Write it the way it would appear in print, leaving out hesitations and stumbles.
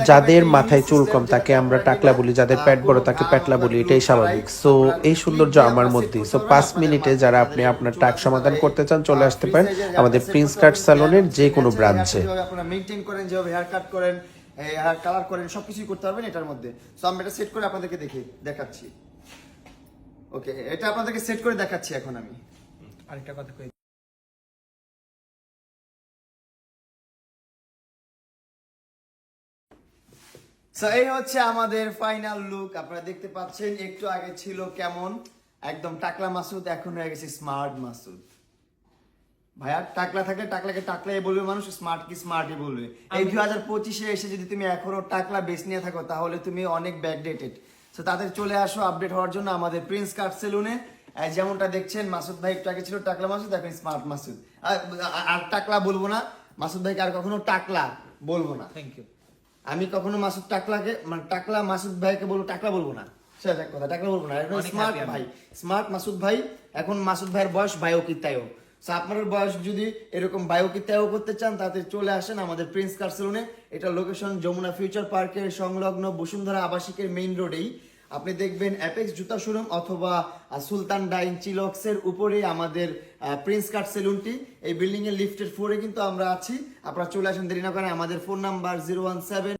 যাদের মাথায় চুল কম তাকে আমরা টাকলা বলি, যাদের পেট বড় তাকে পেটলা বলি, এটাই স্বাভাবিক। সো এই সৌন্দর্য আমার মধ্যে। সো 5 মিনিটে যারা আপনি আপনার টাক সমাধান করতে চান চলে আসতে পারেন আমাদের প্রিন্স কাট স্যালনের যে কোনো ব্রাঞ্চে। আপনারা মেইনটেইন করেন, যেভাবে হেয়ার কাট করেন, হেয়ার কালার করেন, সবকিছুই করতে পারবেন এটার মধ্যে। সো আমি এটা সেট করে আপনাদেরকে দেখাচ্ছি। ওকে, এটা আপনাদেরকে সেট করে দেখাচ্ছি এখন আমি। আরেকটা কথা কই, এই হচ্ছে আমাদের ফাইনাল লুক। আপনারা দেখতে পাচ্ছেন একটু আগে ছিল কেমন একদম টাকলা মাসুদ, এখন হয়ে গেছে স্মার্ট মাসুদ। ভাইয়া টাকলা থাকলে টাকলাকে টাকলাই বলবে মানুষ, স্মার্ট কি স্মার্টই বলবে। এই 2025-এ এসে যদি তুমি এখনো টাকলা বেস নিয়ে থাকো তাহলে তুমি অনেক ব্যাকডেটেড। সো তাদের চলে আসো আপডেট হওয়ার জন্য আমাদের প্রিন্স কাট সেলুনে। যেমনটা দেখছেন মাসুদ ভাই একটু আগে ছিল টাকলা মাসুদ, এখন স্মার্ট মাসুদ। আর টাকলা বলবো না, মাসুদ ভাইকে আর কখনো টাকলা বলবো না। Thank you. আমি কখনো মাসুদ টাকলাকে মানে টাকলা মাসুদ ভাইকে বলবো, টাকলা বলবো না। সেটা এক কথা, টাকলা বলবো না। এখন স্মার্ট ভাই, স্মার্ট মাসুদ ভাই। এখন মাসুদ ভাইয়ের বয়স বায়োকিতায়ও। সো আপনার বয়স যদি এরকম বায়োকিতায়ও করতে চান তাতে চলে আসেন আমাদের প্রিন্স কাট সেলুনে। এটা লোকেশন যমুনা ফিউচার পার্কের সংলগ্ন বসুন্ধরা আবাসিকের মেইন রোডেই। আপনি দেখবেন অ্যাপেক্স জুতা শোরুম অথবা সুলতান ডাইন চিলক্সের উপরে আমাদের প্রিন্স কাট সেলুনটি। এই বিল্ডিং এর লিফটের 4-এ কিন্তু আমরা আছি। আপনারা চলে আসেন, দেরি না করেন। আমাদের ফোন নাম্বার 017